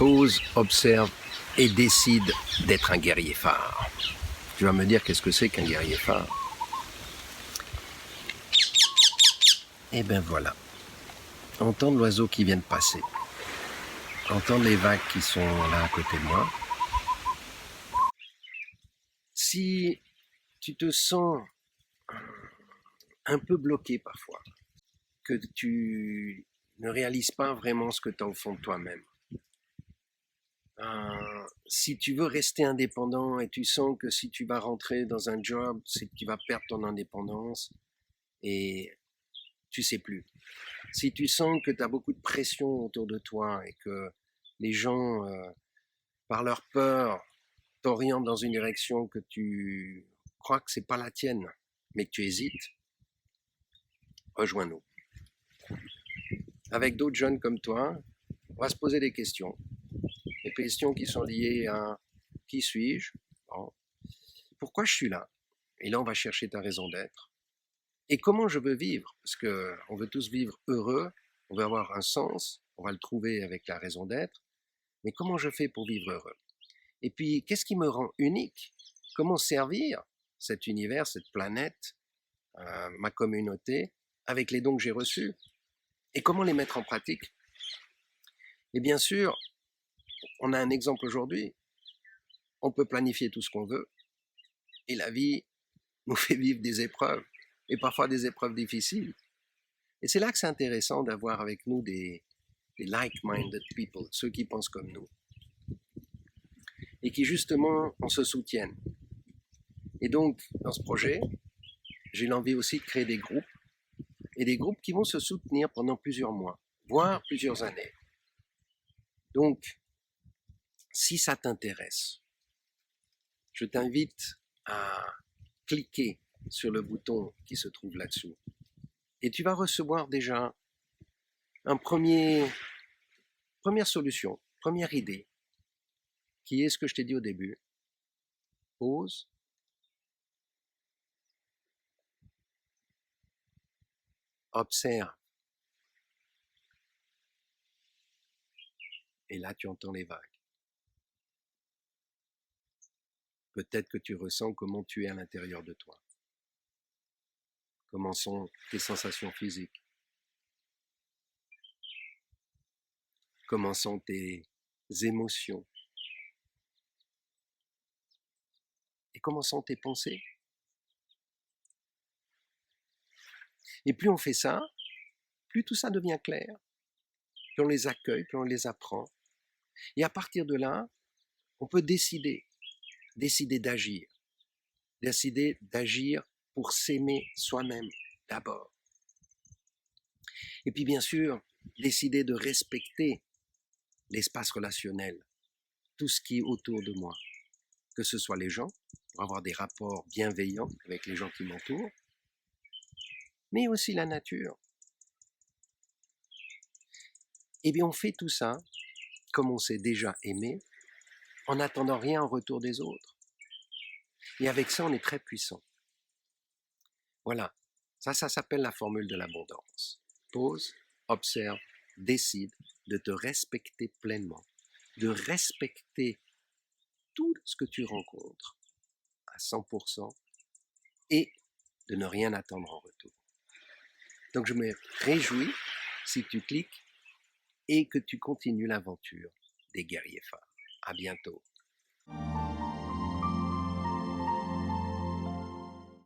Pose, observe et décide d'être un guerrier phare. Tu vas me dire qu'est-ce que c'est qu'un guerrier phare? Eh bien voilà, entendre l'oiseau qui vient de passer, entendre les vagues qui sont là à côté de moi. Si tu te sens un peu bloqué parfois, que tu ne réalises pas vraiment ce que tu as au fond de toi-même, si tu veux rester indépendant et tu sens que si tu vas rentrer dans un job, c'est que tu vas perdre ton indépendance et tu sais plus. Si tu sens que tu as beaucoup de pression autour de toi et que les gens, par leur peur, t'orientent dans une direction que tu crois que c'est pas la tienne, mais que tu hésites, rejoins-nous. Avec d'autres jeunes comme toi, on va se poser des questions. Des questions qui sont liées à qui suis-je? Bon. Pourquoi je suis là? Et là, on va chercher ta raison d'être. Et comment je veux vivre? Parce qu'on veut tous vivre heureux, on veut avoir un sens, on va le trouver avec la raison d'être. Mais comment je fais pour vivre heureux? Et puis, qu'est-ce qui me rend unique? Comment servir cet univers, cette planète, ma communauté, avec les dons que j'ai reçus? Et comment les mettre en pratique? Et bien sûr, on a un exemple aujourd'hui. On peut planifier tout ce qu'on veut. Et la vie nous fait vivre des épreuves. Et parfois des épreuves difficiles. Et c'est là que c'est intéressant d'avoir avec nous des like-minded people, ceux qui pensent comme nous. Et qui justement, on se soutiennent. Et donc, dans ce projet, j'ai l'envie aussi de créer des groupes. Et des groupes qui vont se soutenir pendant plusieurs mois, voire plusieurs années. Donc, si ça t'intéresse, je t'invite à cliquer sur le bouton qui se trouve là-dessous. Et tu vas recevoir déjà première solution, première idée, qui est ce que je t'ai dit au début. Pause. Observe. Et là, tu entends les vagues. Peut-être que tu ressens comment tu es à l'intérieur de toi. Comment sont tes sensations physiques. Comment sont tes émotions. Et comment sont tes pensées. Et plus on fait ça, plus tout ça devient clair. Plus on les accueille, plus on les apprend. Et à partir de là, on peut décider d'agir. Décider d'agir pour s'aimer soi-même d'abord. Et puis bien sûr, décider de respecter l'espace relationnel, tout ce qui est autour de moi, que ce soit les gens, pour avoir des rapports bienveillants avec les gens qui m'entourent, mais aussi la nature. Et bien on fait tout ça, comme on s'est déjà aimé, en n'attendant rien en retour des autres. Et avec ça, on est très puissant. Voilà, ça s'appelle la formule de l'abondance. Pose, observe, décide de te respecter pleinement, de respecter tout ce que tu rencontres à 100% et de ne rien attendre en retour. Donc je me réjouis si tu cliques et que tu continues l'aventure des guerriers phares. À bientôt.